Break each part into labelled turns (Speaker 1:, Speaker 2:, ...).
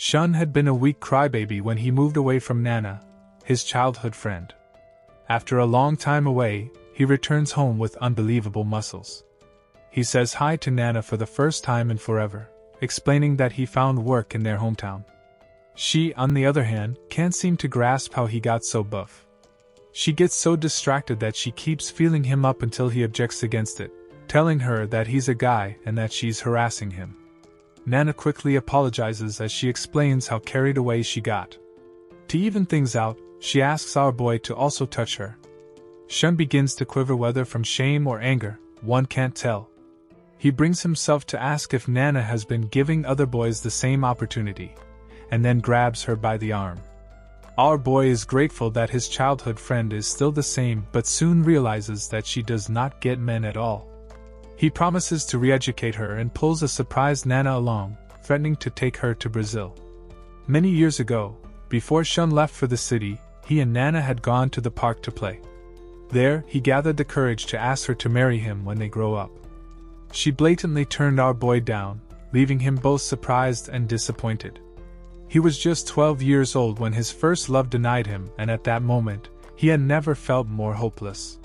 Speaker 1: Shun had been a weak crybaby when he moved away from Nana, his childhood friend. After a long time away, he returns home with unbelievable muscles. He says hi to Nana for the first time in forever, explaining that he found work in their hometown. She, on the other hand, can't seem to grasp how he got so buff. She gets so distracted that she keeps feeling him up until he objects against it, telling her that he's a guy and that she's harassing him. Nana quickly apologizes as she explains how carried away she got. To even things out, she asks our boy to also touch her. Shun begins to quiver, whether from shame or anger, one can't tell. He brings himself to ask if Nana has been giving other boys the same opportunity, and then grabs her by the arm. Our boy is grateful that his childhood friend is still the same, but soon realizes that she does not get men at all. He promises to re-educate her and pulls a surprised Nana along, threatening to take her to Brazil. Many years ago, before Shun left for the city, he and Nana had gone to the park to play. There, he gathered the courage to ask her to marry him when they grow up. She blatantly turned our boy down, leaving him both surprised and disappointed. He was just 12 years old when his first love denied him, and at that moment, he had never felt more hopeless.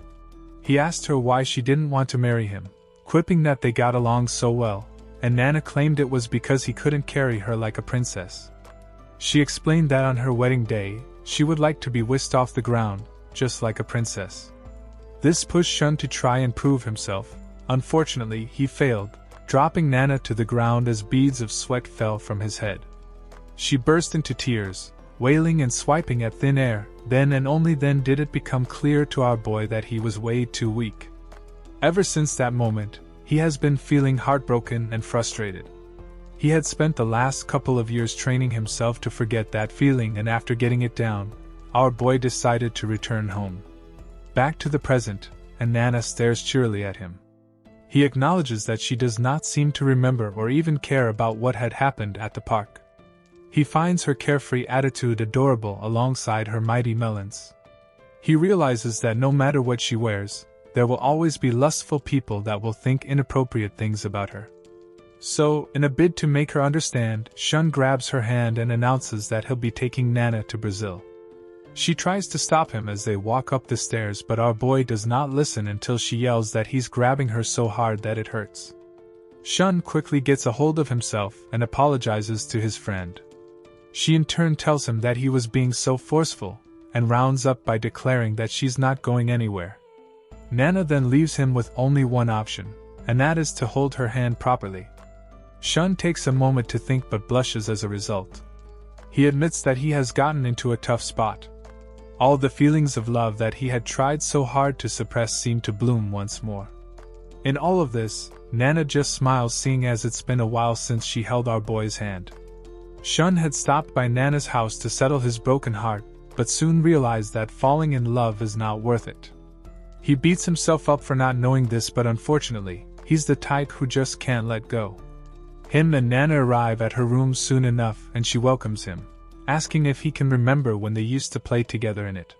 Speaker 1: He asked her why she didn't want to marry him, quipping that they got along so well, and Nana claimed it was because he couldn't carry her like a princess. She explained that on her wedding day, she would like to be whisked off the ground, just like a princess. This pushed Shun to try and prove himself. Unfortunately, he failed, dropping Nana to the ground as beads of sweat fell from his head. She burst into tears, wailing and swiping at thin air. Then and only then did it become clear to our boy that he was way too weak. Ever since that moment, he has been feeling heartbroken and frustrated. He had spent the last couple of years training himself to forget that feeling, and after getting it down, our boy decided to return home. Back to the present, and Nana stares cheerily at him. He acknowledges that she does not seem to remember or even care about what had happened at the park. He finds her carefree attitude adorable alongside her mighty melons. He realizes that no matter what she wears, there will always be lustful people that will think inappropriate things about her. So, in a bid to make her understand, Shun grabs her hand and announces that he'll be taking Nana to Brazil. She tries to stop him as they walk up the stairs, but our boy does not listen until she yells that he's grabbing her so hard that it hurts. Shun quickly gets a hold of himself and apologizes to his friend. She in turn tells him that he was being so forceful, and rounds up by declaring that she's not going anywhere. Nana then leaves him with only one option, and that is to hold her hand properly. Shun takes a moment to think but blushes as a result. He admits that he has gotten into a tough spot. All the feelings of love that he had tried so hard to suppress seem to bloom once more. In all of this, Nana just smiles, seeing as it's been a while since she held our boy's hand. Shun had stopped by Nana's house to settle his broken heart, but soon realized that falling in love is not worth it. He beats himself up for not knowing this, but unfortunately, he's the type who just can't let go. Him and Nana arrive at her room soon enough, and she welcomes him, asking if he can remember when they used to play together in it.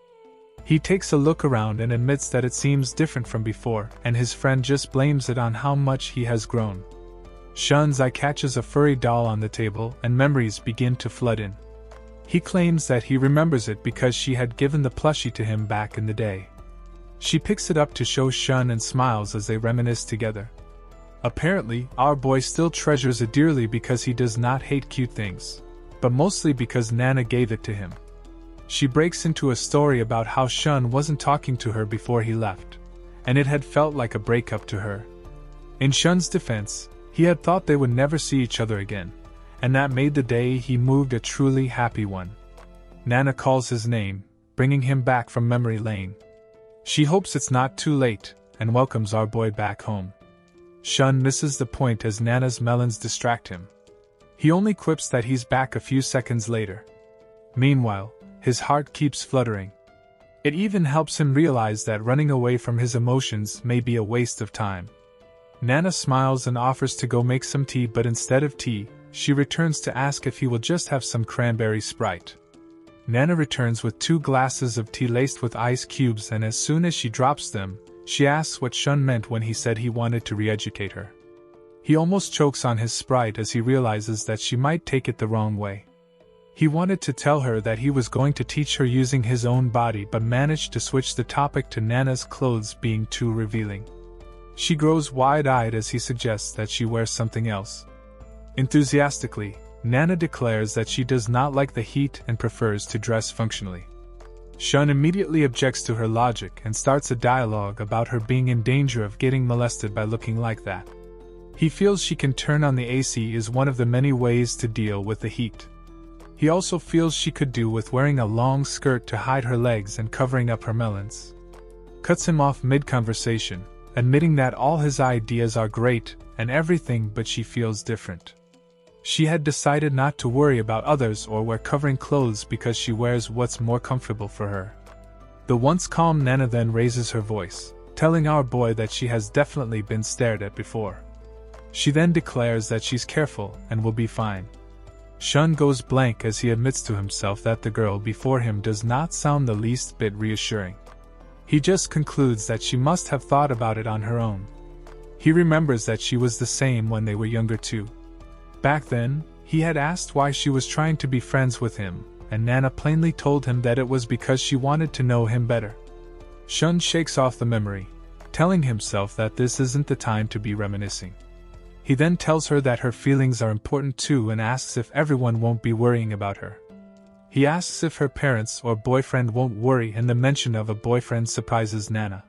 Speaker 1: He takes a look around and admits that it seems different from before, and his friend just blames it on how much he has grown. Shun's eye catches a furry doll on the table, and memories begin to flood in. He claims that he remembers it because she had given the plushie to him back in the day. She picks it up to show Shun and smiles as they reminisce together. Apparently, our boy still treasures it dearly because he does not hate cute things, but mostly because Nana gave it to him. She breaks into a story about how Shun wasn't talking to her before he left, and it had felt like a breakup to her. In Shun's defense, he had thought they would never see each other again, and that made the day he moved a truly happy one. Nana calls his name, bringing him back from memory lane. She hopes it's not too late, and welcomes our boy back home. Shun misses the point as Nana's melons distract him. He only quips that he's back a few seconds later. Meanwhile, his heart keeps fluttering. It even helps him realize that running away from his emotions may be a waste of time. Nana smiles and offers to go make some tea, but instead of tea, she returns to ask if he will just have some cranberry Sprite. Nana returns with 2 glasses of tea laced with ice cubes, and as soon as she drops them, she asks what Shun meant when he said he wanted to re-educate her. He almost chokes on his Sprite as he realizes that she might take it the wrong way. He wanted to tell her that he was going to teach her using his own body but managed to switch the topic to Nana's clothes being too revealing. She grows wide-eyed as he suggests that she wears something else. Enthusiastically, Nana declares that she does not like the heat and prefers to dress functionally. Shun immediately objects to her logic and starts a dialogue about her being in danger of getting molested by looking like that. He feels she can turn on the AC is one of the many ways to deal with the heat. He also feels she could do with wearing a long skirt to hide her legs and covering up her melons. Cuts him off mid-conversation, admitting that all his ideas are great and everything, but she feels different. She had decided not to worry about others or wear covering clothes because she wears what's more comfortable for her. The once calm Nana then raises her voice, telling our boy that she has definitely been stared at before. She then declares that she's careful and will be fine. Shun goes blank as he admits to himself that the girl before him does not sound the least bit reassuring. He just concludes that she must have thought about it on her own. He remembers that she was the same when they were younger too. Back then, he had asked why she was trying to be friends with him, and Nana plainly told him that it was because she wanted to know him better. Shun shakes off the memory, telling himself that this isn't the time to be reminiscing. He then tells her that her feelings are important too and asks if everyone won't be worrying about her. He asks if her parents or boyfriend won't worry, and the mention of a boyfriend surprises Nana.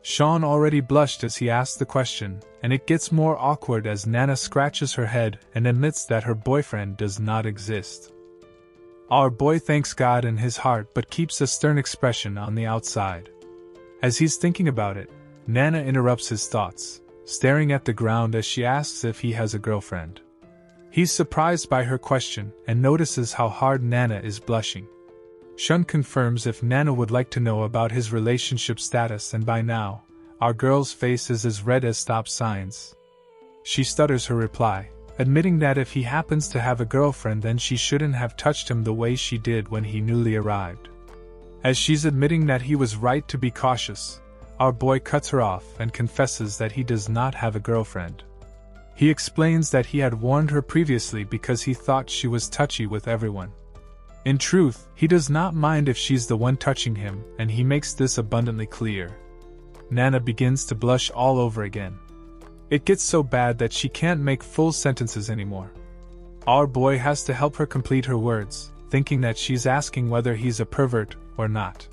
Speaker 1: Sean already blushed as he asked the question, and it gets more awkward as Nana scratches her head and admits that her boyfriend does not exist. Our boy thanks God in his heart but keeps a stern expression on the outside. As he's thinking about it, Nana interrupts his thoughts, staring at the ground as she asks if he has a girlfriend. He's surprised by her question and notices how hard Nana is blushing. Shun confirms if Nana would like to know about his relationship status, and by now, our girl's face is as red as stop signs. She stutters her reply, admitting that if he happens to have a girlfriend then she shouldn't have touched him the way she did when he newly arrived. As she's admitting that he was right to be cautious, our boy cuts her off and confesses that he does not have a girlfriend. He explains that he had warned her previously because he thought she was touchy with everyone. In truth, he does not mind if she's the one touching him, and he makes this abundantly clear. Nana begins to blush all over again. It gets so bad that she can't make full sentences anymore. Our boy has to help her complete her words, thinking that she's asking whether he's a pervert or not.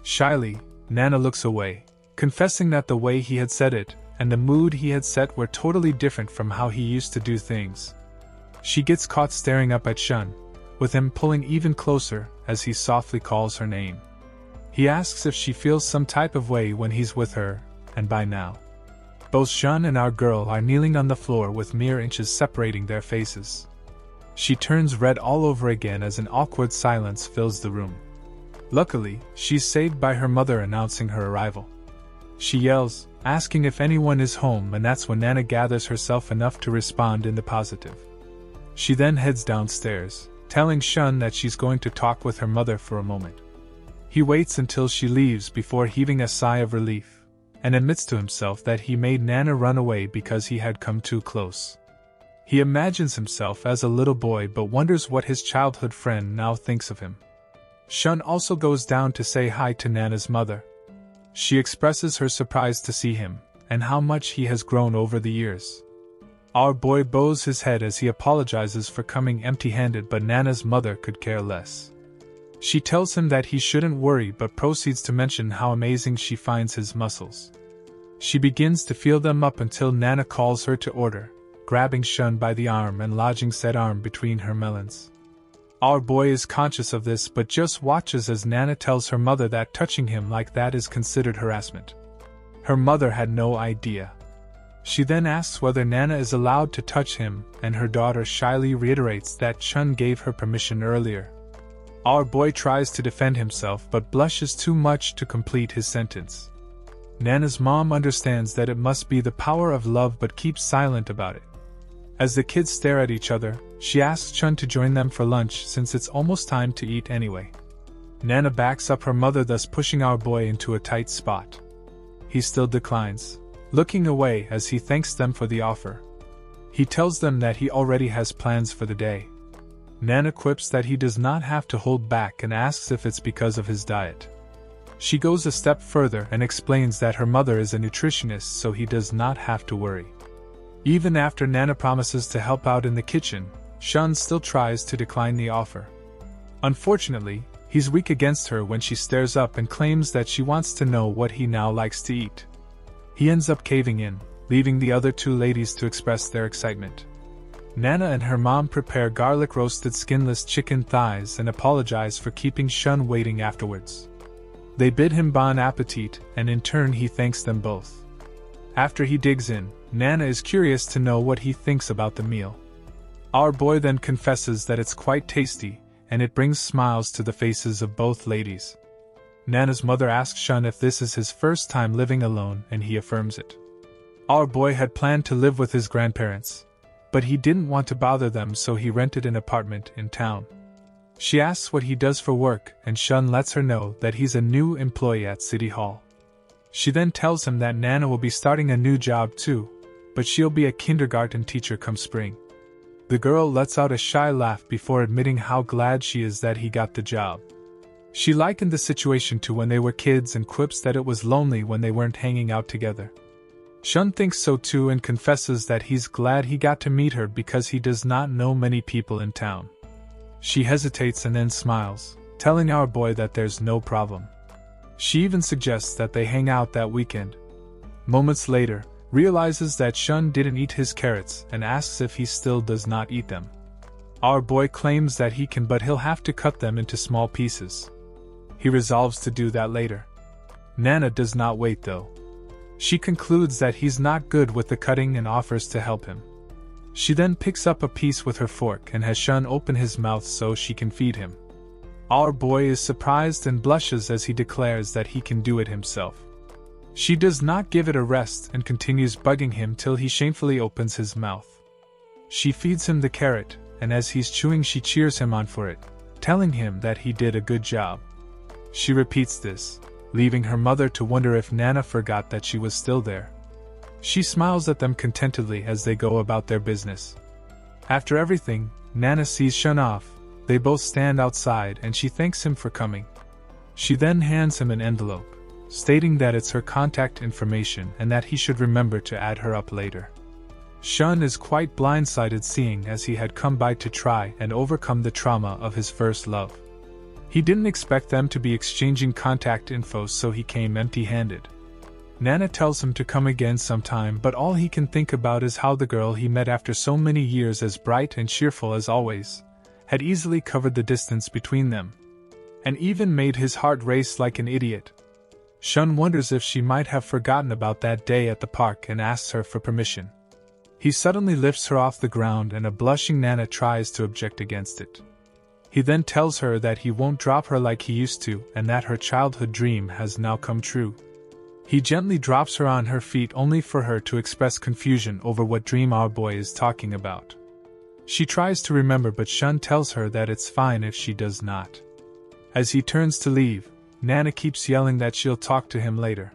Speaker 1: Shyly, Nana looks away, confessing that the way he had said it and the mood he had set were totally different from how he used to do things. She gets caught staring up at Shun, with him pulling even closer as he softly calls her name. He asks if she feels some type of way when he's with her, and by now, both Shun and our girl are kneeling on the floor with mere inches separating their faces. She turns red all over again as an awkward silence fills the room. Luckily, she's saved by her mother announcing her arrival. She yells, asking if anyone is home, and that's when Nana gathers herself enough to respond in the positive. She then heads downstairs, telling Shun that she's going to talk with her mother for a moment. He waits until she leaves before heaving a sigh of relief, and admits to himself that he made Nana run away because he had come too close. He imagines himself as a little boy but wonders what his childhood friend now thinks of him. Shun also goes down to say hi to Nana's mother. She expresses her surprise to see him, and how much he has grown over the years. Our boy bows his head as he apologizes for coming empty-handed, but Nana's mother could care less. She tells him that he shouldn't worry but proceeds to mention how amazing she finds his muscles. She begins to feel them up until Nana calls her to order, grabbing Shun by the arm and lodging said arm between her melons. Our boy is conscious of this but just watches as Nana tells her mother that touching him like that is considered harassment. Her mother had no idea. She then asks whether Nana is allowed to touch him, and her daughter shyly reiterates that Chun gave her permission earlier. Our boy tries to defend himself but blushes too much to complete his sentence. Nana's mom understands that it must be the power of love but keeps silent about it. As the kids stare at each other, she asks Chun to join them for lunch since it's almost time to eat anyway. Nana backs up her mother, thus pushing our boy into a tight spot. He still declines, looking away as he thanks them for the offer. He tells them that he already has plans for the day. Nana quips that he does not have to hold back and asks if it's because of his diet. She goes a step further and explains that her mother is a nutritionist so he does not have to worry. Even after Nana promises to help out in the kitchen, Shun still tries to decline the offer. Unfortunately, he's weak against her when she stares up and claims that she wants to know what he now likes to eat. He ends up caving in, leaving the other two ladies to express their excitement. Nana and her mom prepare garlic roasted skinless chicken thighs and apologize for keeping Shun waiting afterwards. They bid him bon appetit, and in turn he thanks them both. After he digs in, Nana is curious to know what he thinks about the meal. Our boy then confesses that it's quite tasty, and it brings smiles to the faces of both ladies. Nana's mother asks Shun if this is his first time living alone, and he affirms it. Our boy had planned to live with his grandparents, but he didn't want to bother them, so he rented an apartment in town. She asks what he does for work, and Shun lets her know that he's a new employee at City Hall. She then tells him that Nana will be starting a new job too, but she'll be a kindergarten teacher come spring. The girl lets out a shy laugh before admitting how glad she is that he got the job. She likened the situation to when they were kids and quips that it was lonely when they weren't hanging out together. Shun thinks so too and confesses that he's glad he got to meet her because he does not know many people in town. She hesitates and then smiles, telling our boy that there's no problem. She even suggests that they hang out that weekend. Moments later, realizes that Shun didn't eat his carrots and asks if he still does not eat them. Our boy claims that he can, but he'll have to cut them into small pieces. He resolves to do that later. Nana does not wait though. She concludes that he's not good with the cutting and offers to help him. She then picks up a piece with her fork and has Shun open his mouth so she can feed him. Our boy is surprised and blushes as he declares that he can do it himself. She does not give it a rest and continues bugging him till he shamefully opens his mouth. She feeds him the carrot, and as he's chewing she cheers him on for it, telling him that he did a good job. She repeats this, leaving her mother to wonder if Nana forgot that she was still there. She smiles at them contentedly as they go about their business. After everything, Nana sees Shun off. They both stand outside and she thanks him for coming. She then hands him an envelope, stating that it's her contact information and that he should remember to add her up later. Shun is quite blindsided seeing as he had come by to try and overcome the trauma of his first love. He didn't expect them to be exchanging contact info, so he came empty-handed. Nana tells him to come again sometime, but all he can think about is how the girl he met after so many years, as bright and cheerful as always, had easily covered the distance between them, and even made his heart race like an idiot. Shun wonders if she might have forgotten about that day at the park and asks her for permission. He suddenly lifts her off the ground and a blushing Nana tries to object against it. He then tells her that he won't drop her like he used to and that her childhood dream has now come true. He gently drops her on her feet only for her to express confusion over what dream our boy is talking about. She tries to remember, but Shun tells her that it's fine if she does not. As he turns to leave, Nana keeps yelling that she'll talk to him later.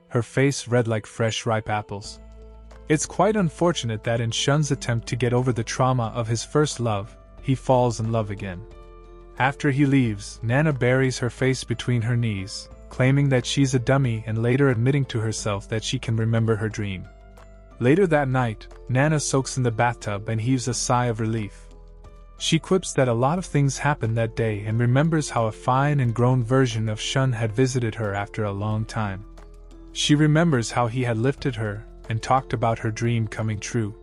Speaker 1: Her face red like fresh ripe apples. It's quite unfortunate that in Shun's attempt to get over the trauma of his first love, he falls in love again. After he leaves, Nana buries her face between her knees, claiming that she's a dummy and later admitting to herself that she can remember her dream. Later that night, Nana soaks in the bathtub and heaves a sigh of relief. She quips that a lot of things happened that day and remembers how a fine and grown version of Shun had visited her after a long time. She remembers how he had lifted her and talked about her dream coming true.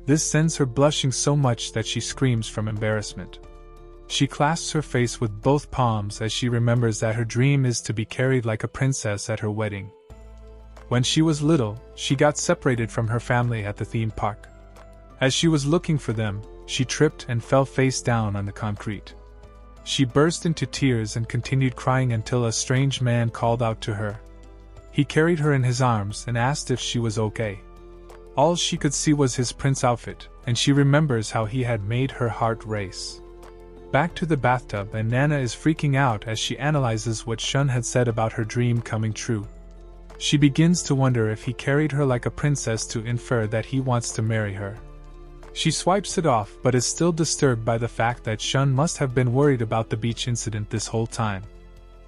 Speaker 1: This sends her blushing so much that she screams from embarrassment. She clasps her face with both palms as she remembers that her dream is to be carried like a princess at her wedding. When she was little, she got separated from her family at the theme park. As she was looking for them, she tripped and fell face down on the concrete. She burst into tears and continued crying until a strange man called out to her. He carried her in his arms and asked if she was okay. All she could see was his prince outfit, and she remembers how he had made her heart race. Back to the bathtub, and Nana is freaking out as she analyzes what Shun had said about her dream coming true. She begins to wonder if he carried her like a princess to infer that he wants to marry her. She swipes it off but is still disturbed by the fact that Shun must have been worried about the beach incident this whole time.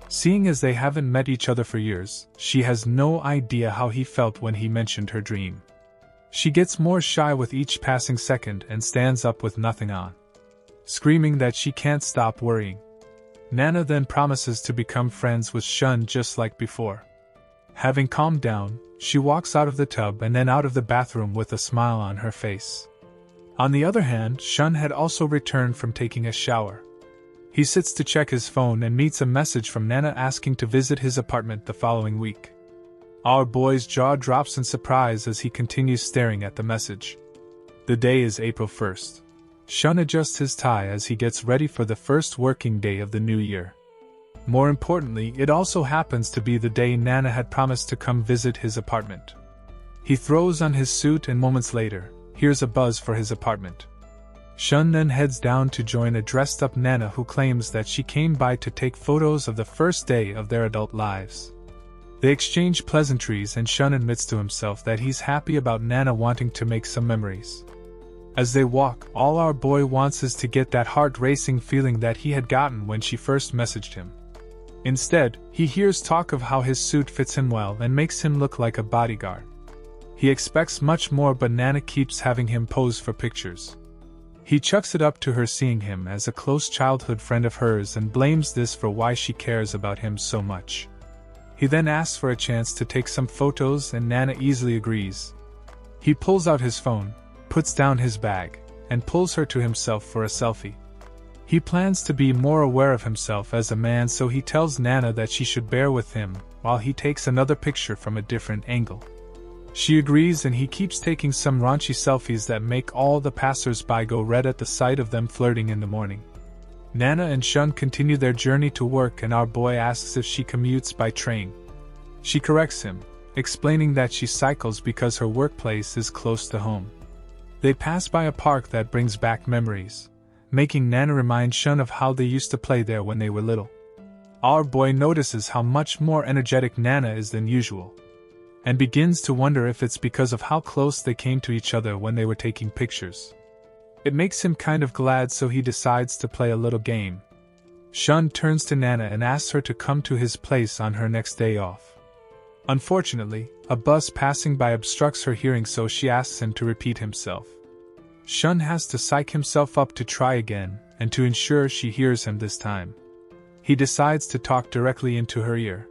Speaker 1: Seeing as they haven't met each other for years, she has no idea how he felt when he mentioned her dream. She gets more shy with each passing second and stands up with nothing on, screaming that she can't stop worrying. Nana then promises to become friends with Shun just like before. Having calmed down, she walks out of the tub and then out of the bathroom with a smile on her face. On the other hand, Shun had also returned from taking a shower. He sits to check his phone and meets a message from Nana asking to visit his apartment the following week. Our boy's jaw drops in surprise as he continues staring at the message. The day is April 1st. Shun adjusts his tie as he gets ready for the first working day of the new year. More importantly, it also happens to be the day Nana had promised to come visit his apartment. He throws on his suit and moments later, hears a buzz for his apartment. Shun then heads down to join a dressed-up Nana who claims that she came by to take photos of the first day of their adult lives. They exchange pleasantries and Shun admits to himself that he's happy about Nana wanting to make some memories. As they walk, all our boy wants is to get that heart-racing feeling that he had gotten when she first messaged him. Instead, he hears talk of how his suit fits him well and makes him look like a bodyguard. He expects much more but Nana keeps having him pose for pictures. He chucks it up to her seeing him as a close childhood friend of hers and blames this for why she cares about him so much. He then asks for a chance to take some photos and Nana easily agrees. He pulls out his phone, puts down his bag, and pulls her to himself for a selfie. He plans to be more aware of himself as a man, so he tells Nana that she should bear with him while he takes another picture from a different angle. She agrees and he keeps taking some raunchy selfies that make all the passers-by go red at the sight of them flirting in the morning. Nana and Shun continue their journey to work and our boy asks if she commutes by train. She corrects him, explaining that she cycles because her workplace is close to home. They pass by a park that brings back memories, making Nana remind Shun of how they used to play there when they were little. Our boy notices how much more energetic Nana is than usual, and begins to wonder if it's because of how close they came to each other when they were taking pictures. It makes him kind of glad, so he decides to play a little game. Shun turns to Nana and asks her to come to his place on her next day off. Unfortunately, a bus passing by obstructs her hearing, so she asks him to repeat himself. Shun has to psych himself up to try again, and to ensure she hears him this time, he decides to talk directly into her ear.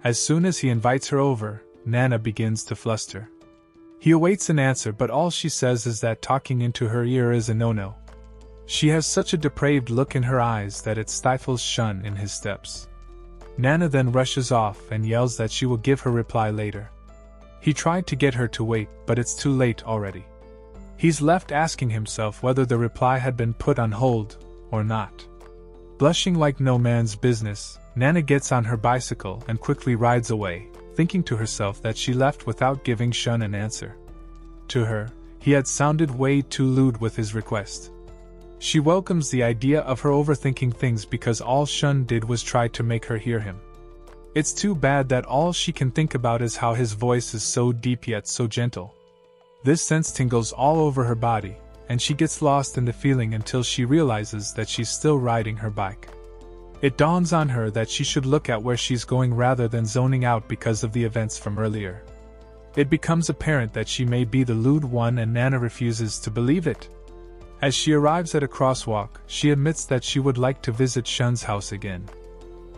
Speaker 1: As soon as he invites her over, Nana begins to fluster. He awaits an answer, but all she says is that talking into her ear is a no-no. She has such a depraved look in her eyes that it stifles Shun in his steps. Nana then rushes off and yells that she will give her reply later. He tried to get her to wait, but it's too late already. He's left asking himself whether the reply had been put on hold or not. Blushing like no man's business, Nana gets on her bicycle and quickly rides away, thinking to herself that she left without giving Shun an answer. To her, he had sounded way too lewd with his request. She welcomes the idea of her overthinking things because all Shun did was try to make her hear him. It's too bad that all she can think about is how his voice is so deep yet so gentle. This sense tingles all over her body, and she gets lost in the feeling until she realizes that she's still riding her bike. It dawns on her that she should look at where she's going rather than zoning out because of the events from earlier. It becomes apparent that she may be the lewd one, and Nana refuses to believe it. As she arrives at a crosswalk, she admits that she would like to visit Shun's house again.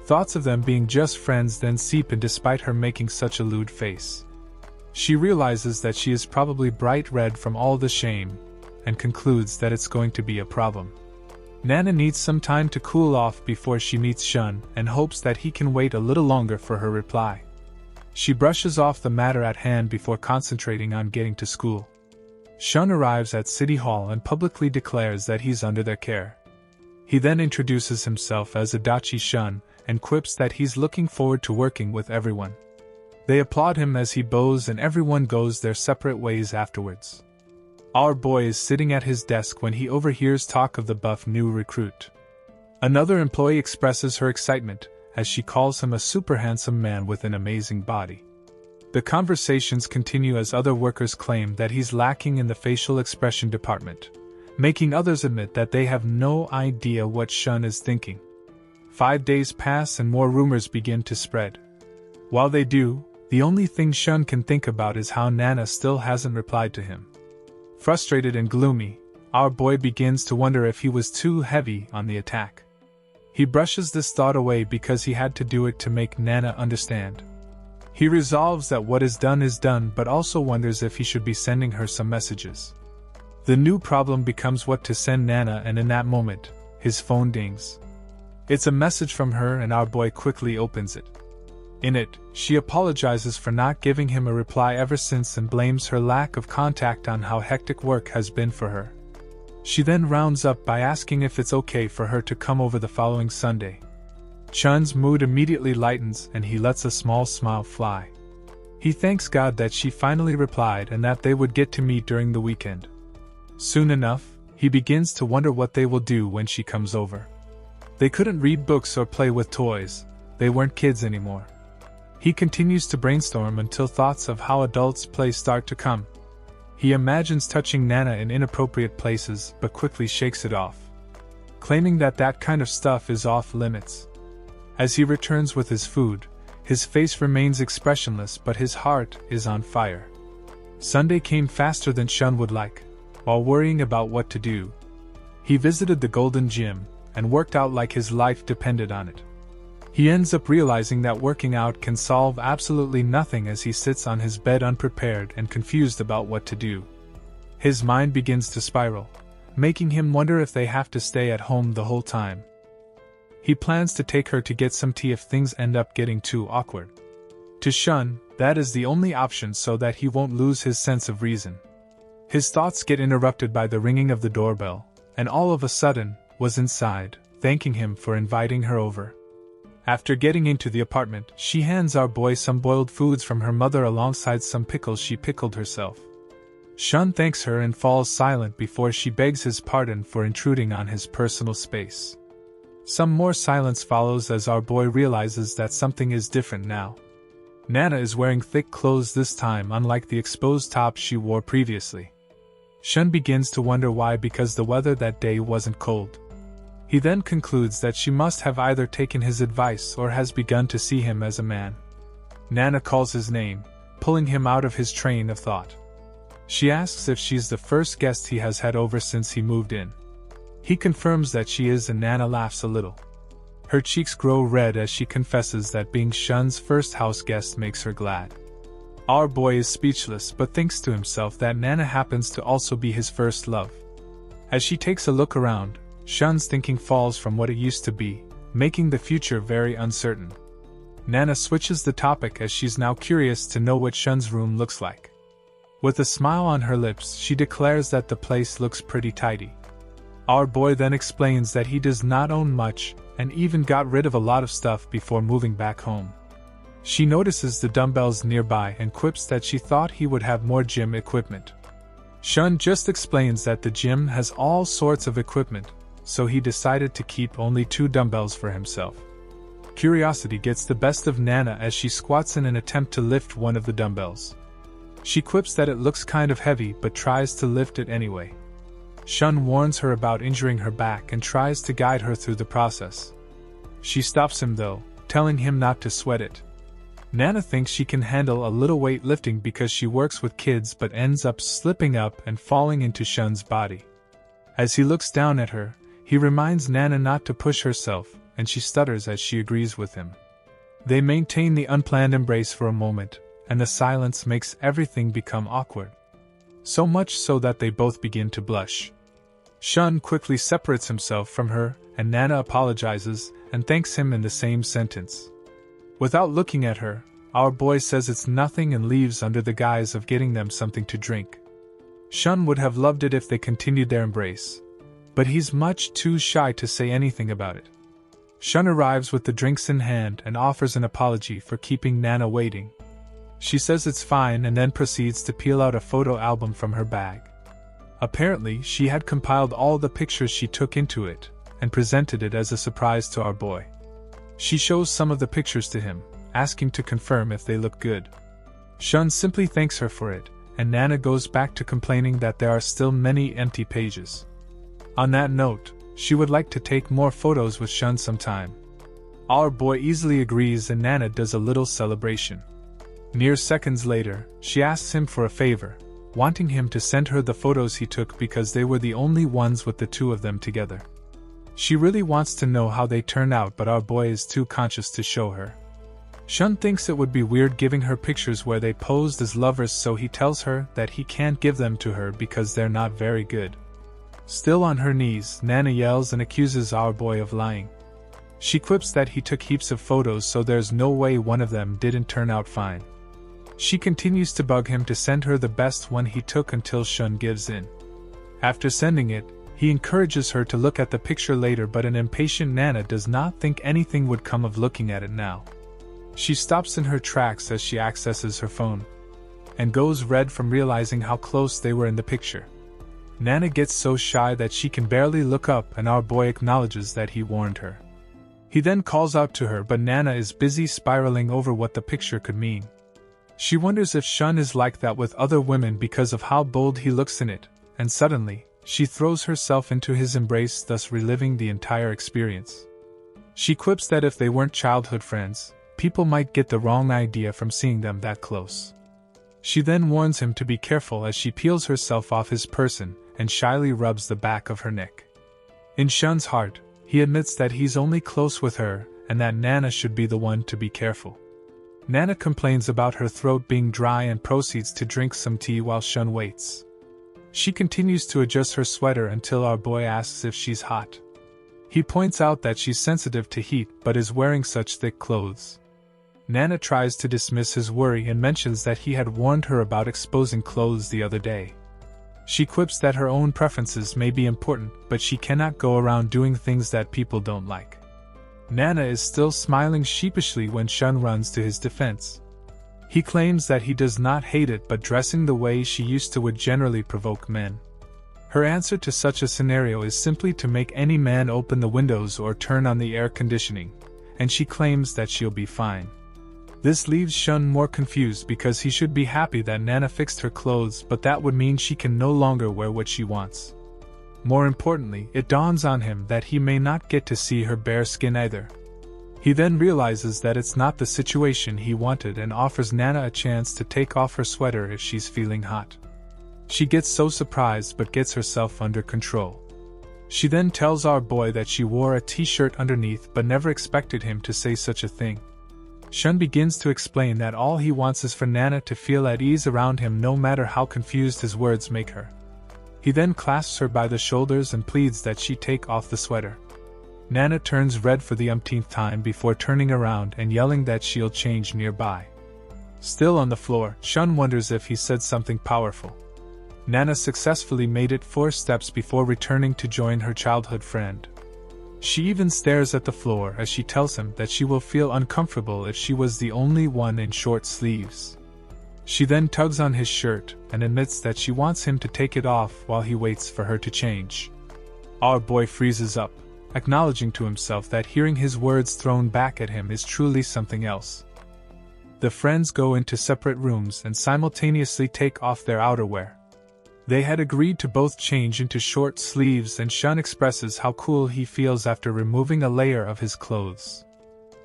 Speaker 1: Thoughts of them being just friends then seep in despite her making such a lewd face. She realizes that she is probably bright red from all the shame, and concludes that it's going to be a problem. Nana needs some time to cool off before she meets Shun, and hopes that he can wait a little longer for her reply. She brushes off the matter at hand before concentrating on getting to school. Shun arrives at City Hall and publicly declares that he's under their care. He then introduces himself as Adachi Shun, and quips that he's looking forward to working with everyone. They applaud him as he bows, and everyone goes their separate ways afterwards. Our boy is sitting at his desk when he overhears talk of the buff new recruit. Another employee expresses her excitement, as she calls him a super handsome man with an amazing body. The conversations continue as other workers claim that he's lacking in the facial expression department, making others admit that they have no idea what Shun is thinking. 5 days pass and more rumors begin to spread. While they do, the only thing Shun can think about is how Nana still hasn't replied to him. Frustrated and gloomy, our boy begins to wonder if he was too heavy on the attack. He brushes this thought away because he had to do it to make Nana understand. He resolves that what is done, but also wonders if he should be sending her some messages. The new problem becomes what to send Nana, and in that moment, his phone dings. It's a message from her and our boy quickly opens it. In it, she apologizes for not giving him a reply ever since and blames her lack of contact on how hectic work has been for her. She then rounds up by asking if it's okay for her to come over the following Sunday. Chun's mood immediately lightens and he lets a small smile fly. He thanks God that she finally replied and that they would get to meet during the weekend. Soon enough, he begins to wonder what they will do when she comes over. They couldn't read books or play with toys, they weren't kids anymore. He continues to brainstorm until thoughts of how adults play start to come. He imagines touching Nana in inappropriate places but quickly shakes it off, claiming that that kind of stuff is off limits. As he returns with his food, his face remains expressionless but his heart is on fire. Sunday came faster than Shun would like. While worrying about what to do, he visited the Golden Gym and worked out like his life depended on it. He ends up realizing that working out can solve absolutely nothing as he sits on his bed unprepared and confused about what to do. His mind begins to spiral, making him wonder if they have to stay at home the whole time. He plans to take her to get some tea if things end up getting too awkward. To Shun, that is the only option so that he won't lose his sense of reason. His thoughts get interrupted by the ringing of the doorbell, and all of a sudden, was inside, thanking him for inviting her over. After getting into the apartment, she hands our boy some boiled foods from her mother alongside some pickles she pickled herself. Shun thanks her and falls silent before she begs his pardon for intruding on his personal space. Some more silence follows as our boy realizes that something is different now. Nana is wearing thick clothes this time, unlike the exposed top she wore previously. Shun begins to wonder why, because the weather that day wasn't cold. He then concludes that she must have either taken his advice or has begun to see him as a man. Nana calls his name, pulling him out of his train of thought. She asks if she's the first guest he has had over since he moved in. He confirms that she is and Nana laughs a little. Her cheeks grow red as she confesses that being Shun's first house guest makes her glad. Our boy is speechless but thinks to himself that Nana happens to also be his first love. As she takes a look around, Shun's thinking falls from what it used to be, making the future very uncertain. Nana switches the topic as she's now curious to know what Shun's room looks like. With a smile on her lips, she declares that the place looks pretty tidy. Our boy then explains that he does not own much, and even got rid of a lot of stuff before moving back home. She notices the dumbbells nearby and quips that she thought he would have more gym equipment. Shun just explains that the gym has all sorts of equipment, so he decided to keep only 2 dumbbells for himself. Curiosity gets the best of Nana as she squats in an attempt to lift one of the dumbbells. She quips that it looks kind of heavy but tries to lift it anyway. Shun warns her about injuring her back and tries to guide her through the process. She stops him though, telling him not to sweat it. Nana thinks she can handle a little weight lifting because she works with kids but ends up slipping up and falling into Shun's body. As he looks down at her, he reminds Nana not to push herself, and she stutters as she agrees with him. They maintain the unplanned embrace for a moment, and the silence makes everything become awkward. So much so that they both begin to blush. Shun quickly separates himself from her, and Nana apologizes and thanks him in the same sentence. Without looking at her, our boy says it's nothing and leaves under the guise of getting them something to drink. Shun would have loved it if they continued their embrace, but he's much too shy to say anything about it. Shun arrives with the drinks in hand and offers an apology for keeping Nana waiting. She says it's fine and then proceeds to peel out a photo album from her bag. Apparently, she had compiled all the pictures she took into it, and presented it as a surprise to our boy. She shows some of the pictures to him, asking to confirm if they look good. Shun simply thanks her for it, and Nana goes back to complaining that there are still many empty pages. On that note, she would like to take more photos with Shun sometime. Our boy easily agrees and Nana does a little celebration. Mere seconds later, she asks him for a favor, wanting him to send her the photos he took because they were the only ones with the two of them together. She really wants to know how they turn out, but our boy is too conscious to show her. Shun thinks it would be weird giving her pictures where they posed as lovers, so he tells her that he can't give them to her because they're not very good. Still on her knees, Nana yells and accuses our boy of lying. She quips that he took heaps of photos, so there's no way one of them didn't turn out fine. She continues to bug him to send her the best one he took until Shun gives in. After sending it, he encourages her to look at the picture later, but an impatient Nana does not think anything would come of looking at it now. She stops in her tracks as she accesses her phone, and goes red from realizing how close they were in the picture. Nana gets so shy that she can barely look up, and our boy acknowledges that he warned her. He then calls out to her, but Nana is busy spiraling over what the picture could mean. She wonders if Shun is like that with other women because of how bold he looks in it, and suddenly, she throws herself into his embrace, thus reliving the entire experience. She quips that if they weren't childhood friends, people might get the wrong idea from seeing them that close. She then warns him to be careful as she peels herself off his person and shyly rubs the back of her neck. In Shun's heart, he admits that he's only close with her and that Nana should be the one to be careful. Nana complains about her throat being dry and proceeds to drink some tea while Shun waits. She continues to adjust her sweater until our boy asks if she's hot. He points out that she's sensitive to heat but is wearing such thick clothes. Nana tries to dismiss his worry and mentions that he had warned her about exposing clothes the other day. She quips that her own preferences may be important, but she cannot go around doing things that people don't like. Nana is still smiling sheepishly when Shun runs to his defense. He claims that he does not hate it, but dressing the way she used to would generally provoke men. Her answer to such a scenario is simply to make any man open the windows or turn on the air conditioning, and she claims that she'll be fine. This leaves Shun more confused because he should be happy that Nana fixed her clothes, but that would mean she can no longer wear what she wants. More importantly, it dawns on him that he may not get to see her bare skin either. He then realizes that it's not the situation he wanted and offers Nana a chance to take off her sweater if she's feeling hot. She gets so surprised but gets herself under control. She then tells our boy that she wore a t-shirt underneath but never expected him to say such a thing. Shun begins to explain that all he wants is for Nana to feel at ease around him no matter how confused his words make her. He then clasps her by the shoulders and pleads that she take off the sweater. Nana turns red for the umpteenth time before turning around and yelling that she'll change nearby. Still on the floor, Shun wonders if he said something powerful. Nana successfully made it 4 steps before returning to join her childhood friend. She even stares at the floor as she tells him that she will feel uncomfortable if she was the only one in short sleeves. She then tugs on his shirt and admits that she wants him to take it off while he waits for her to change. Our boy freezes up, acknowledging to himself that hearing his words thrown back at him is truly something else. The friends go into separate rooms and simultaneously take off their outerwear. They had agreed to both change into short sleeves, and Shun expresses how cool he feels after removing a layer of his clothes.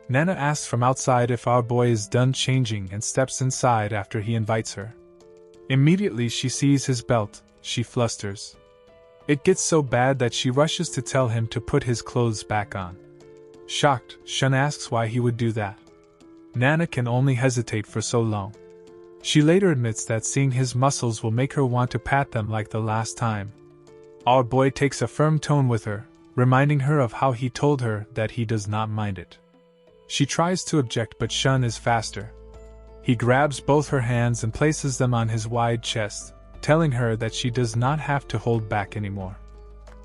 Speaker 1: Nana asks from outside if our boy is done changing and steps inside after he invites her. Immediately she sees his belt, she flusters. It gets so bad that she rushes to tell him to put his clothes back on. Shocked, Shun asks why he would do that. Nana can only hesitate for so long. She later admits that seeing his muscles will make her want to pat them like the last time. Our boy takes a firm tone with her, reminding her of how he told her that he does not mind it. She tries to object, but Shun is faster. He grabs both her hands and places them on his wide chest, telling her that she does not have to hold back anymore.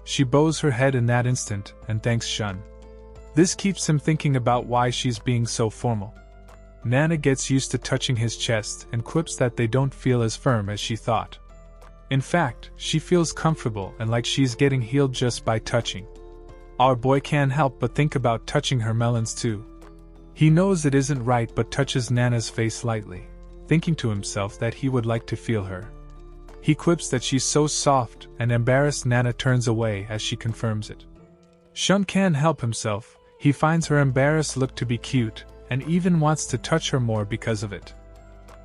Speaker 1: She bows her head in that instant and thanks Shun. This keeps him thinking about why she's being so formal. Nana gets used to touching his chest and quips that they don't feel as firm as she thought. In fact, she feels comfortable and like she's getting healed just by touching. Our boy can't help but think about touching her melons too. He knows it isn't right but touches Nana's face lightly. thinking to himself that he would like to feel her. He quips that she's so soft, and embarrassed Nana turns away as she confirms it. Shun can't help himself, he finds her embarrassed look to be cute, and even wants to touch her more because of it.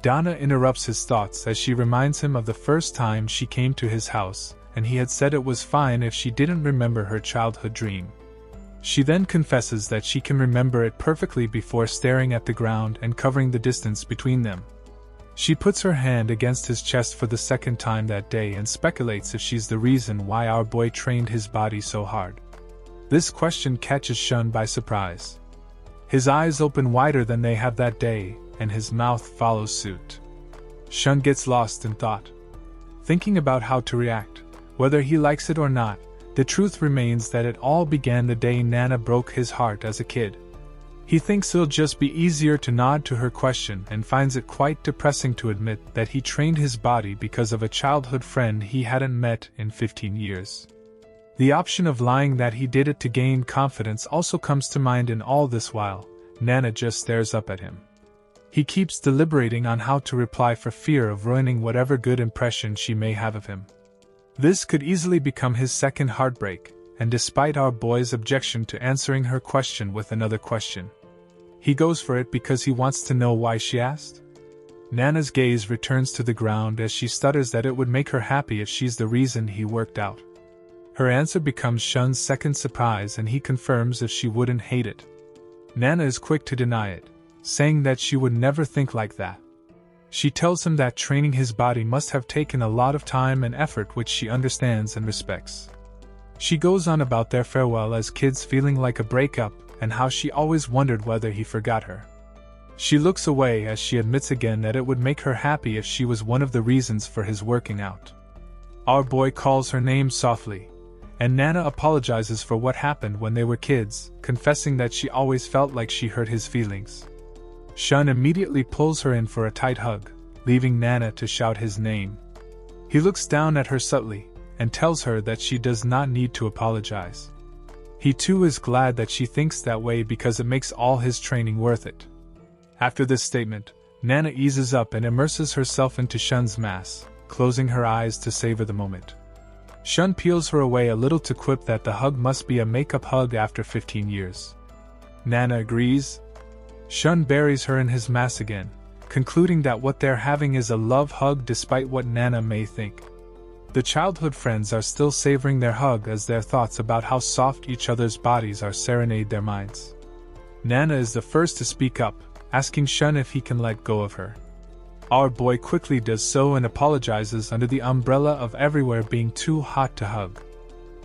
Speaker 1: Donna interrupts his thoughts as she reminds him of the first time she came to his house, and he had said it was fine if she didn't remember her childhood dream. She then confesses that she can remember it perfectly before staring at the ground and covering the distance between them. She puts her hand against his chest for the second time that day and speculates if she's the reason why our boy trained his body so hard. This question catches Shun by surprise. His eyes open wider than they have that day, and his mouth follows suit. Shun gets lost in thought, thinking about how to react, whether he likes it or not. The truth remains that it all began the day Nana broke his heart as a kid. He thinks it'll just be easier to nod to her question and finds it quite depressing to admit that he trained his body because of a childhood friend he hadn't met in 15 years. The option of lying that he did it to gain confidence also comes to mind in all this while. Nana just stares up at him. He keeps deliberating on how to reply for fear of ruining whatever good impression she may have of him. This could easily become his second heartbreak, and despite our boy's objection to answering her question with another question, he goes for it because he wants to know why she asked. Nana's gaze returns to the ground as she stutters that it would make her happy if she's the reason he worked out. Her answer becomes Shun's second surprise and he confirms if she wouldn't hate it. Nana is quick to deny it, saying that she would never think like that. She tells him that training his body must have taken a lot of time and effort, which she understands and respects. She goes on about their farewell as kids, feeling like a breakup, and how she always wondered whether he forgot her. She looks away as she admits again that it would make her happy if she was one of the reasons for his working out. Our boy calls her name softly, and Nana apologizes for what happened when they were kids, confessing that she always felt like she hurt his feelings. Shun immediately pulls her in for a tight hug, leaving Nana to shout his name. He looks down at her subtly, and tells her that she does not need to apologize. He too is glad that she thinks that way because it makes all his training worth it. After this statement, Nana eases up and immerses herself into Shun's mass, closing her eyes to savor the moment. Shun peels her away a little to quip that the hug must be a make-up hug after 15 years. Nana agrees. Shun buries her in his mass again, concluding that what they're having is a love hug despite what Nana may think. The childhood friends are still savoring their hug as their thoughts about how soft each other's bodies are serenade their minds. Nana is the first to speak up, asking Shun if he can let go of her. Our boy quickly does so and apologizes under the umbrella of everywhere being too hot to hug.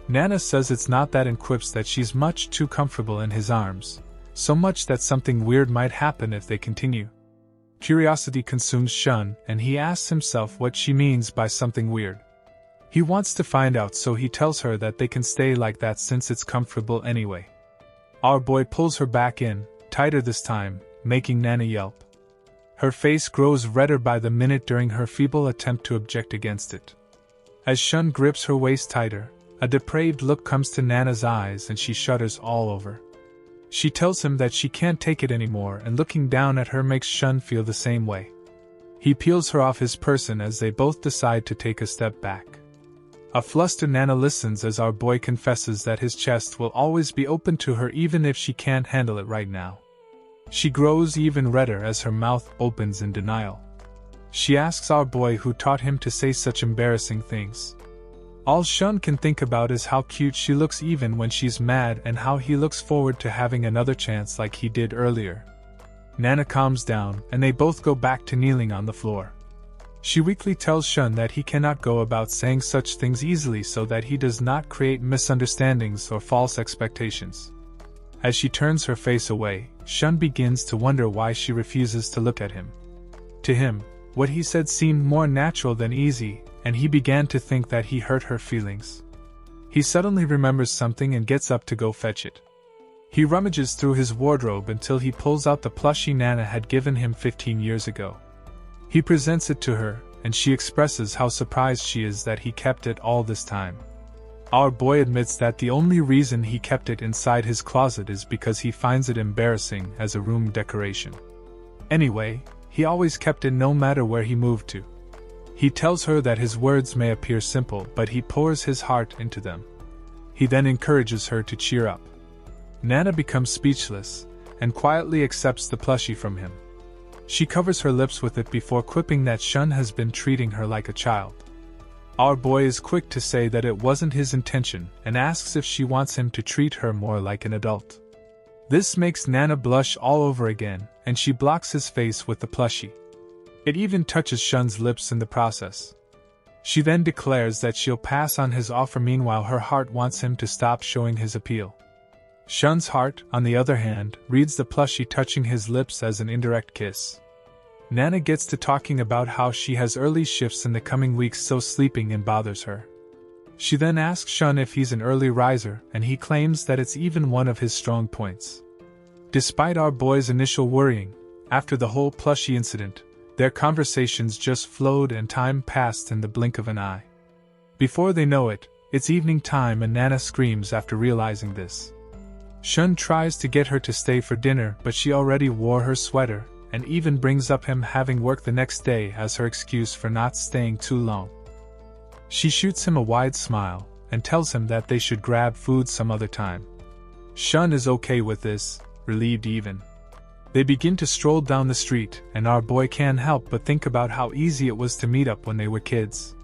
Speaker 1: Nana says it's not that and quips that she's much too comfortable in his arms, so much that something weird might happen if they continue. Curiosity consumes Shun and he asks himself what she means by something weird. He wants to find out, so he tells her that they can stay like that since it's comfortable anyway. Our boy pulls her back in, tighter this time, making Nana yelp. Her face grows redder by the minute during her feeble attempt to object against it. As Shun grips her waist tighter, a depraved look comes to Nana's eyes and she shudders all over. She tells him that she can't take it anymore, and looking down at her makes Shun feel the same way. He peels her off his person as they both decide to take a step back. A flustered Nana listens as our boy confesses that his chest will always be open to her even if she can't handle it right now. She grows even redder as her mouth opens in denial. She asks our boy who taught him to say such embarrassing things. All Shun can think about is how cute she looks even when she's mad and how he looks forward to having another chance like he did earlier. Nana calms down and they both go back to kneeling on the floor. She weakly tells Shun that he cannot go about saying such things easily so that he does not create misunderstandings or false expectations. As she turns her face away, Shun begins to wonder why she refuses to look at him. To him, what he said seemed more natural than easy, and he began to think that he hurt her feelings. He suddenly remembers something and gets up to go fetch it. He rummages through his wardrobe until he pulls out the plushie Nana had given him 15 years ago. He presents it to her, and she expresses how surprised she is that he kept it all this time. Our boy admits that the only reason he kept it inside his closet is because he finds it embarrassing as a room decoration. Anyway, he always kept it no matter where he moved to. He tells her that his words may appear simple, but he pours his heart into them. He then encourages her to cheer up. Nana becomes speechless, and quietly accepts the plushie from him. She covers her lips with it before quipping that Shun has been treating her like a child. Our boy is quick to say that it wasn't his intention, and asks if she wants him to treat her more like an adult. This makes Nana blush all over again, and she blocks his face with the plushie. It even touches Shun's lips in the process. She then declares that she'll pass on his offer. Meanwhile, her heart wants him to stop showing his appeal. Shun's heart, on the other hand, reads the plushie touching his lips as an indirect kiss. Nana gets to talking about how she has early shifts in the coming weeks, so sleeping bothers her. She then asks Shun if he's an early riser, and he claims that it's even one of his strong points. Despite our boy's initial worrying, after the whole plushie incident, their conversations just flowed and time passed in the blink of an eye. Before they know it, it's evening time and Nana screams after realizing this. Shun tries to get her to stay for dinner, but she already wore her sweater, and even brings up him having work the next day as her excuse for not staying too long. She shoots him a wide smile, and tells him that they should grab food some other time. Shun is okay with this, relieved even. They begin to stroll down the street, and our boy can't help but think about how easy it was to meet up when they were kids.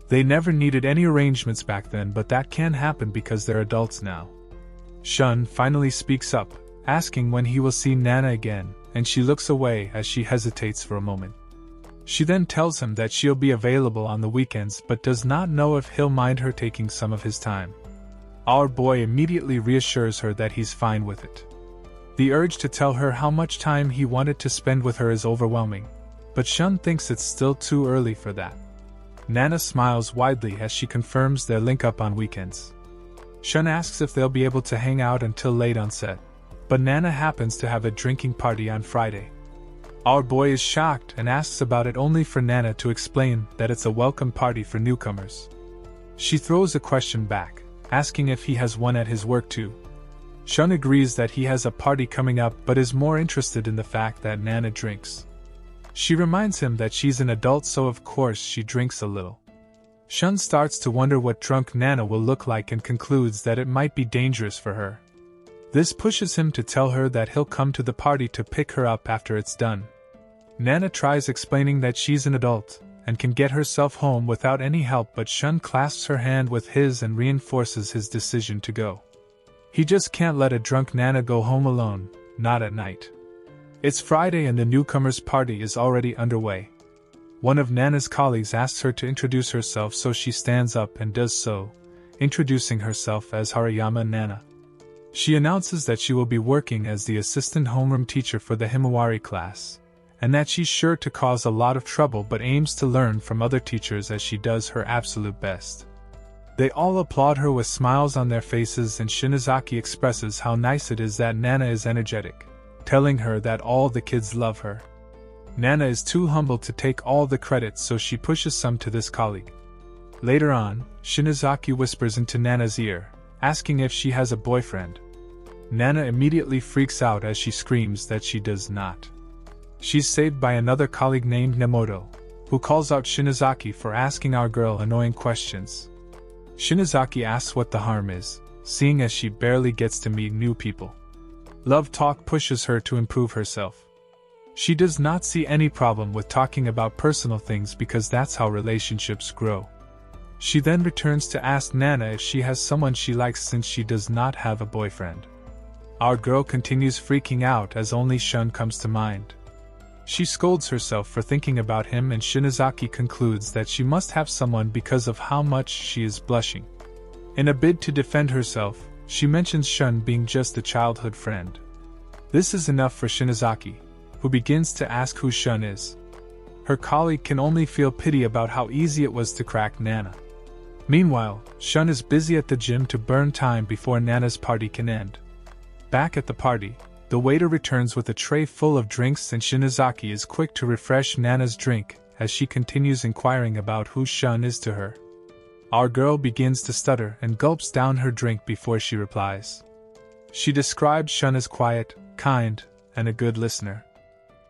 Speaker 1: They never needed any arrangements back then, but that can happen because they're adults now. Shun finally speaks up, asking when he will see Nana again, and she looks away as she hesitates for a moment. She then tells him that she'll be available on the weekends but does not know if he'll mind her taking some of his time. Our boy immediately reassures her that he's fine with it. The urge to tell her how much time he wanted to spend with her is overwhelming, but Shun thinks it's still too early for that. Nana smiles widely as she confirms their link up on weekends. Shun asks if they'll be able to hang out until late on set, but Nana happens to have a drinking party on Friday. Our boy is shocked and asks about it, only for Nana to explain that it's a welcome party for newcomers. She throws a question back, asking if he has one at his work too. Shun agrees that he has a party coming up but is more interested in the fact that Nana drinks. She reminds him that she's an adult, so of course she drinks a little. Shun starts to wonder what drunk Nana will look like and concludes that it might be dangerous for her. This pushes him to tell her that he'll come to the party to pick her up after it's done. Nana tries explaining that she's an adult and can get herself home without any help, but Shun clasps her hand with his and reinforces his decision to go. He just can't let a drunk Nana go home alone, not at night. It's Friday and the newcomers' party is already underway. One of Nana's colleagues asks her to introduce herself, so she stands up and does so, introducing herself as Harayama Nana. She announces that she will be working as the assistant homeroom teacher for the Himawari class, and that she's sure to cause a lot of trouble but aims to learn from other teachers as she does her absolute best. They all applaud her with smiles on their faces, and Shinozaki expresses how nice it is that Nana is energetic, telling her that all the kids love her. Nana is too humble to take all the credit, so she pushes some to this colleague. Later on, Shinozaki whispers into Nana's ear, asking if she has a boyfriend. Nana immediately freaks out as she screams that she does not. She's saved by another colleague named Nemoto, who calls out Shinozaki for asking our girl annoying questions. Shinozaki asks what the harm is, seeing as she barely gets to meet new people. Love talk pushes her to improve herself. She does not see any problem with talking about personal things because that's how relationships grow. She then returns to ask Nana if she has someone she likes since she does not have a boyfriend. Our girl continues freaking out as only Shun comes to mind. She scolds herself for thinking about him, and Shinozaki concludes that she must have someone because of how much she is blushing. In a bid to defend herself, she mentions Shun being just a childhood friend. This is enough for Shinozaki, who begins to ask who Shun is. Her colleague can only feel pity about how easy it was to crack Nana. Meanwhile, Shun is busy at the gym to burn time before Nana's party can end. Back at the party, the waiter returns with a tray full of drinks, and Shinozaki is quick to refresh Nana's drink as she continues inquiring about who Shun is to her. Our girl begins to stutter and gulps down her drink before she replies. She described Shun as quiet, kind, and a good listener.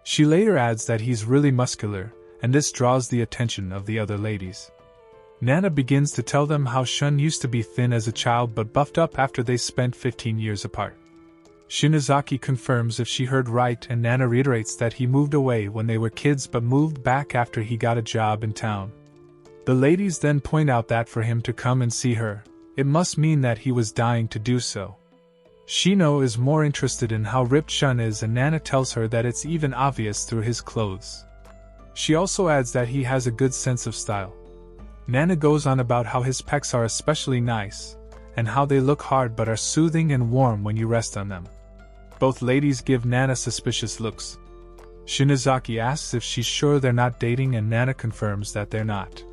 Speaker 1: She later adds that he's really muscular, and this draws the attention of the other ladies. Nana begins to tell them how Shun used to be thin as a child but buffed up after they spent 15 years apart. Shinozaki confirms if she heard right, and Nana reiterates that he moved away when they were kids but moved back after he got a job in town. The ladies then point out that for him to come and see her, it must mean that he was dying to do so. Shino is more interested in how ripped Shun is, and Nana tells her that it's even obvious through his clothes. She also adds that he has a good sense of style. Nana goes on about how his pecs are especially nice, and how they look hard but are soothing and warm when you rest on them. Both ladies give Nana suspicious looks. Shinozaki asks if she's sure they're not dating, and Nana confirms that they're not.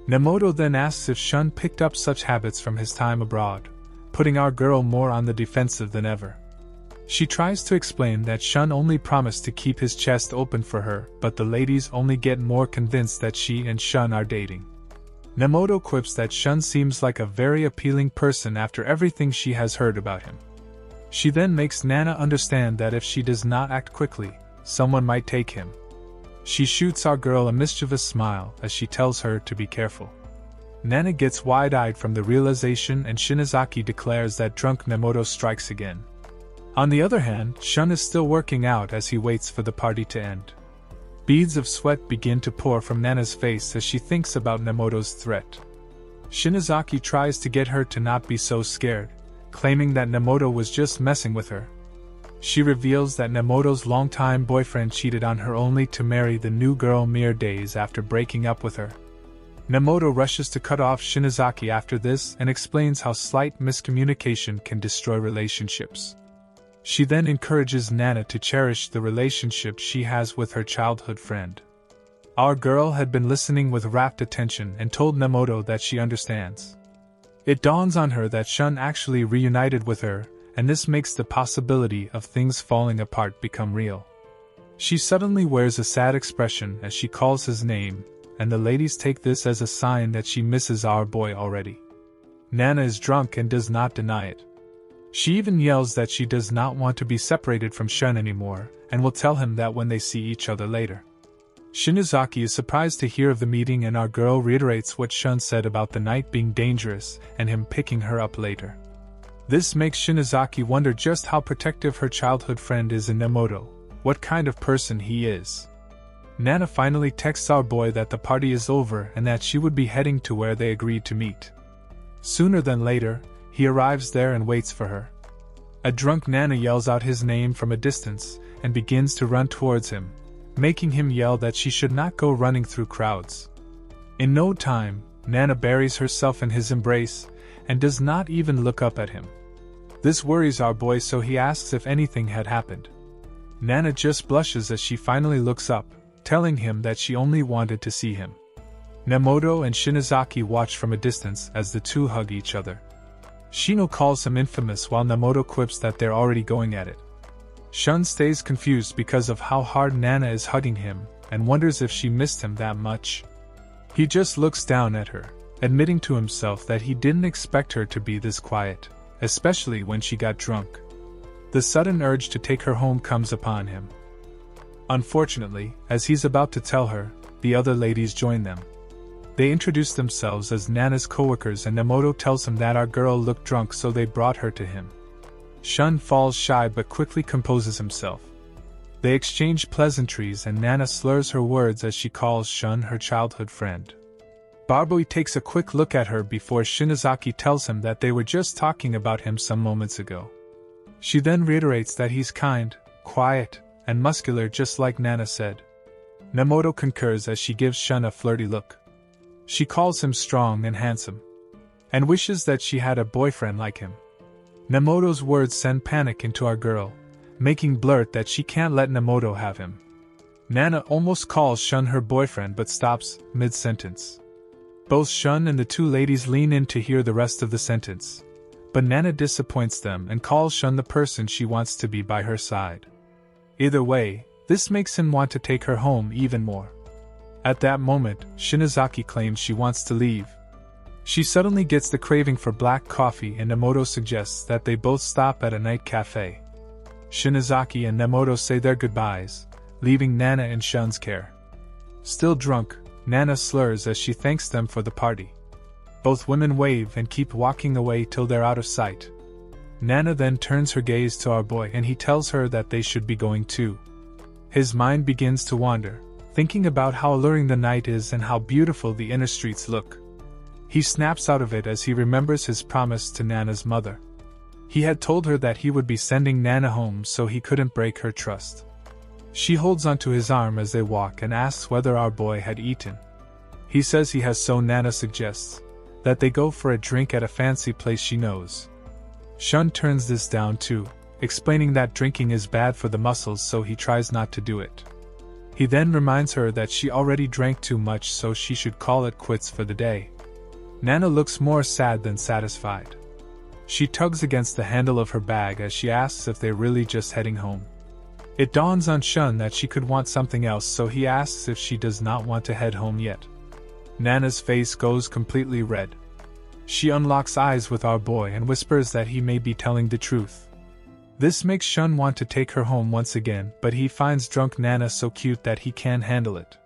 Speaker 1: Nemoto then asks if Shun picked up such habits from his time abroad, putting our girl more on the defensive than ever. She tries to explain that Shun only promised to keep his chest open for her, but the ladies only get more convinced that she and Shun are dating. Nemoto quips that Shun seems like a very appealing person after everything she has heard about him. She then makes Nana understand that if she does not act quickly, someone might take him. She shoots our girl a mischievous smile as she tells her to be careful. Nana gets wide-eyed from the realization, and Shinozaki declares that drunk Nemoto strikes again. On the other hand, Shun is still working out as he waits for the party to end. Beads of sweat begin to pour from Nana's face as she thinks about Nemoto's threat. Shinozaki tries to get her to not be so scared, claiming that Nemoto was just messing with her. She reveals that Nemoto's longtime boyfriend cheated on her only to marry the new girl mere days after breaking up with her. Nemoto rushes to cut off Shinozaki after this and explains how slight miscommunication can destroy relationships. She then encourages Nana to cherish the relationship she has with her childhood friend. Our girl had been listening with rapt attention and told Nemoto that she understands. It dawns on her that Shun actually reunited with her, and this makes the possibility of things falling apart become real. She suddenly wears a sad expression as she calls his name, and the ladies take this as a sign that she misses our boy already. Nana is drunk and does not deny it. She even yells that she does not want to be separated from Shun anymore, and will tell him that when they see each other later. Shinozaki is surprised to hear of the meeting, and our girl reiterates what Shun said about the night being dangerous and him picking her up later. This makes Shinozaki wonder just how protective her childhood friend is in Nemoto, what kind of person he is. Nana finally texts our boy that the party is over and that she would be heading to where they agreed to meet. Sooner than later, he arrives there and waits for her. A drunk Nana yells out his name from a distance and begins to run towards him, making him yell that she should not go running through crowds. In no time, Nana buries herself in his embrace and does not even look up at him. This worries our boy, so he asks if anything had happened. Nana just blushes as she finally looks up, telling him that she only wanted to see him. Nemoto and Shinozaki watch from a distance as the two hug each other. Shino calls him infamous while Nemoto quips that they're already going at it. Shun stays confused because of how hard Nana is hugging him and wonders if she missed him that much. He just looks down at her, admitting to himself that he didn't expect her to be this quiet, especially when she got drunk. The sudden urge to take her home comes upon him. Unfortunately, as he's about to tell her, the other ladies join them. They introduce themselves as Nana's coworkers, and Nemoto tells him that our girl looked drunk, so they brought her to him. Shun falls shy but quickly composes himself. They exchange pleasantries, and Nana slurs her words as she calls Shun her childhood friend. Barboi takes a quick look at her before Shinozaki tells him that they were just talking about him some moments ago. She then reiterates that he's kind, quiet, and muscular just like Nana said. Nemoto concurs as she gives Shun a flirty look. She calls him strong and handsome, and wishes that she had a boyfriend like him. Nemoto's words send panic into our girl, making blurt that she can't let Nemoto have him. Nana almost calls Shun her boyfriend but stops mid-sentence. Both Shun and the two ladies lean in to hear the rest of the sentence, but Nana disappoints them and calls Shun the person she wants to be by her side. Either way, this makes him want to take her home even more. At that moment, Shinozaki claims she wants to leave. She suddenly gets the craving for black coffee, and Nemoto suggests that they both stop at a night cafe. Shinozaki and Nemoto say their goodbyes, leaving Nana in Shun's care. Still drunk, Nana slurs as she thanks them for the party. Both women wave and keep walking away till they're out of sight. Nana then turns her gaze to our boy and he tells her that they should be going too. His mind begins to wander, thinking about how alluring the night is and how beautiful the inner streets look. He snaps out of it as he remembers his promise to Nana's mother. He had told her that he would be sending Nana home so he couldn't break her trust. She holds onto his arm as they walk and asks whether our boy had eaten. He says he has, so Nana suggests that they go for a drink at a fancy place she knows. Shun turns this down too, explaining that drinking is bad for the muscles, so he tries not to do it. He then reminds her that she already drank too much, so she should call it quits for the day. Nana looks more sad than satisfied. She tugs against the handle of her bag as she asks if they're really just heading home. It dawns on Shun that she could want something else, so he asks if she does not want to head home yet. Nana's face goes completely red. She unlocks eyes with our boy and whispers that he may be telling the truth. This makes Shun want to take her home once again, but he finds drunk Nana so cute that he can't handle it.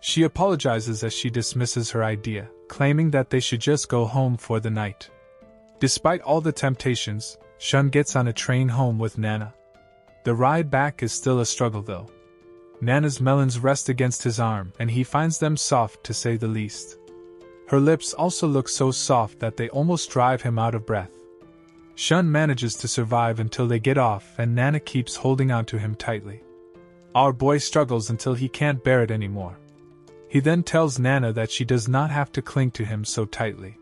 Speaker 1: She apologizes as she dismisses her idea, claiming that they should just go home for the night. Despite all the temptations, Shun gets on a train home with Nana. The ride back is still a struggle though. Nana's melons rest against his arm and he finds them soft to say the least. Her lips also look so soft that they almost drive him out of breath. Shun manages to survive until they get off and Nana keeps holding on to him tightly. Our boy struggles until he can't bear it anymore. He then tells Nana that she does not have to cling to him so tightly.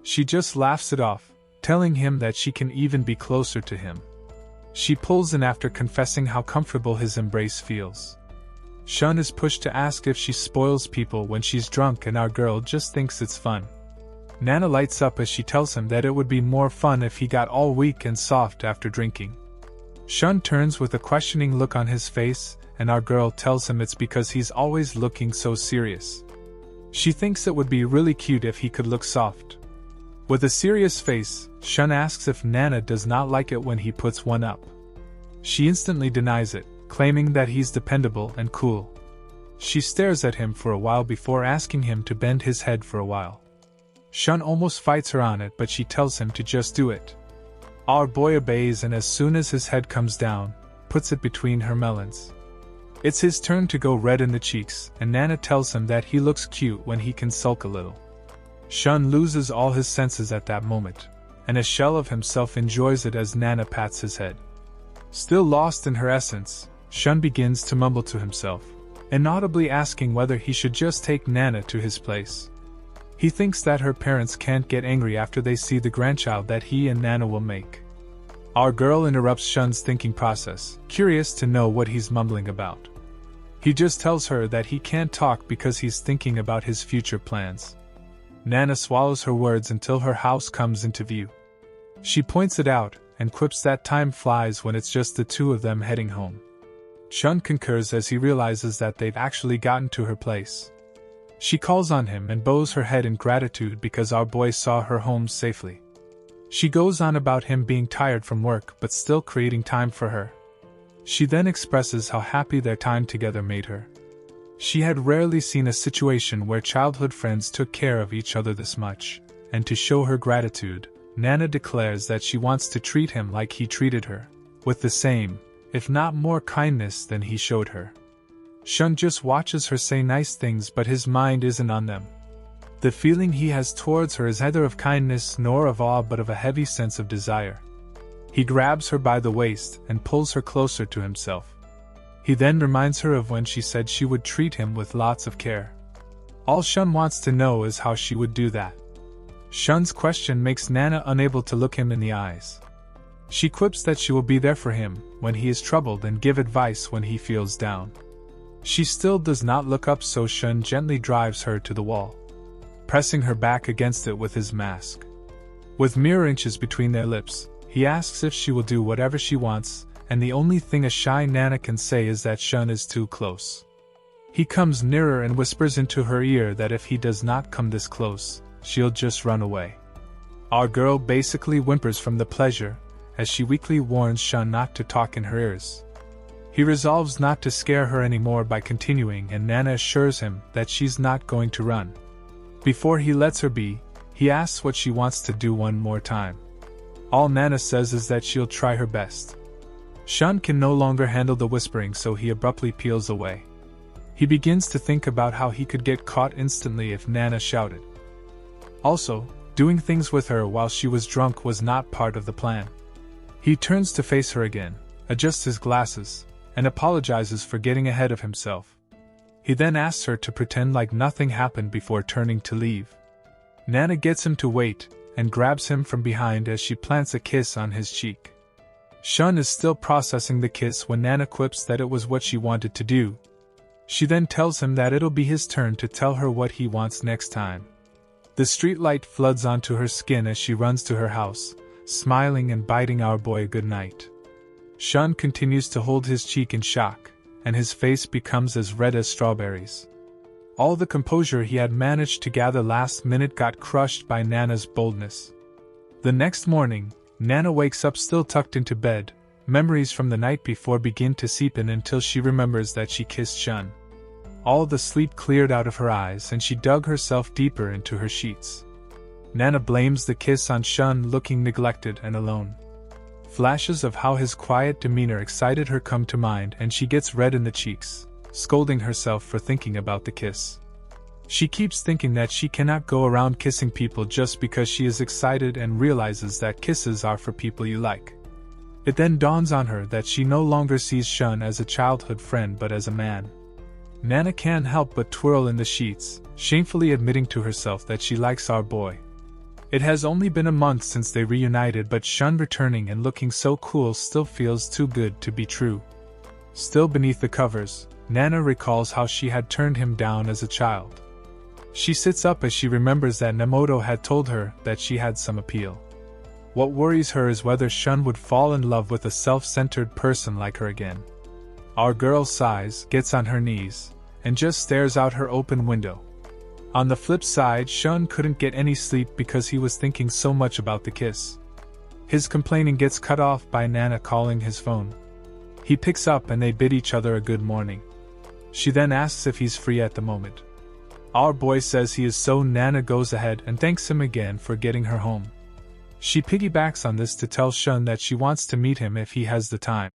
Speaker 1: She just laughs it off, telling him that she can even be closer to him. She pulls in after confessing how comfortable his embrace feels. Shun is pushed to ask if she spoils people when she's drunk and our girl just thinks it's fun. Nana lights up as she tells him that it would be more fun if he got all weak and soft after drinking. Shun turns with a questioning look on his face and our girl tells him it's because he's always looking so serious. She thinks it would be really cute if he could look soft. With a serious face, Shun asks if Nana does not like it when he puts one up. She instantly denies it, claiming that he's dependable and cool. She stares at him for a while before asking him to bend his head for a while. Shun almost fights her on it, but she tells him to just do it. Our boy obeys and as soon as his head comes down, puts it between her melons. It's his turn to go red in the cheeks, and Nana tells him that he looks cute when he can sulk a little. Shun loses all his senses at that moment, and a shell of himself enjoys it as Nana pats his head. Still lost in her essence, Shun begins to mumble to himself, inaudibly asking whether he should just take Nana to his place. He thinks that her parents can't get angry after they see the grandchild that he and Nana will make. Our girl interrupts Shun's thinking process, curious to know what he's mumbling about. He just tells her that he can't talk because he's thinking about his future plans. Nana swallows her words until her house comes into view. She points it out, and quips that time flies when it's just the two of them heading home. Shun concurs as he realizes that they've actually gotten to her place. She calls on him and bows her head in gratitude because our boy saw her home safely. She goes on about him being tired from work but still creating time for her. She then expresses how happy their time together made her. She had rarely seen a situation where childhood friends took care of each other this much, and to show her gratitude, Nana declares that she wants to treat him like he treated her, with the same, if not more kindness than he showed her. Shun just watches her say nice things, but his mind isn't on them. The feeling he has towards her is neither of kindness nor of awe but of a heavy sense of desire. He grabs her by the waist and pulls her closer to himself. He then reminds her of when she said she would treat him with lots of care. All Shun wants to know is how she would do that. Shun's question makes Nana unable to look him in the eyes. She quips that she will be there for him when he is troubled and give advice when he feels down. She still does not look up, so Shun gently drives her to the wall, pressing her back against it with his mask. With mere inches between their lips, he asks if she will do whatever she wants, and the only thing a shy Nana can say is that Shun is too close. He comes nearer and whispers into her ear that if he does not come this close, she'll just run away. Our girl basically whimpers from the pleasure, as she weakly warns Shun not to talk in her ears. He resolves not to scare her anymore by continuing, and Nana assures him that she's not going to run. Before he lets her be, he asks what she wants to do one more time. All Nana says is that she'll try her best. Shun can no longer handle the whispering, so he abruptly peels away. He begins to think about how he could get caught instantly if Nana shouted. Also, doing things with her while she was drunk was not part of the plan. He turns to face her again, adjusts his glasses, and apologizes for getting ahead of himself. He then asks her to pretend like nothing happened before turning to leave. Nana gets him to wait, and grabs him from behind as she plants a kiss on his cheek. Shun is still processing the kiss when Nana quips that it was what she wanted to do. She then tells him that it'll be his turn to tell her what he wants next time. The streetlight floods onto her skin as she runs to her house, smiling and biting our boy goodnight. Shun continues to hold his cheek in shock, and his face becomes as red as strawberries. All the composure he had managed to gather last minute got crushed by Nana's boldness. The next morning, Nana wakes up still tucked into bed. Memories from the night before begin to seep in until she remembers that she kissed Shun. All the sleep cleared out of her eyes and she dug herself deeper into her sheets. Nana blames the kiss on Shun looking neglected and alone. Flashes of how his quiet demeanor excited her come to mind and she gets red in the cheeks, scolding herself for thinking about the kiss. She keeps thinking that she cannot go around kissing people just because she is excited and realizes that kisses are for people you like. It then dawns on her that she no longer sees Shun as a childhood friend but as a man. Nana can't help but twirl in the sheets, shamefully admitting to herself that she likes our boy. It has only been a month since they reunited, but Shun returning and looking so cool still feels too good to be true. Still beneath the covers, Nana recalls how she had turned him down as a child. She sits up as she remembers that Nemoto had told her that she had some appeal. What worries her is whether Shun would fall in love with a self-centered person like her again. Our girl sighs, gets on her knees, and just stares out her open window. On the flip side, Shun couldn't get any sleep because he was thinking so much about the kiss. His complaining gets cut off by Nana calling his phone. He picks up and they bid each other a good morning. She then asks if he's free at the moment. Our boy says he is, so Nana goes ahead and thanks him again for getting her home. She piggybacks on this to tell Shun that she wants to meet him if he has the time.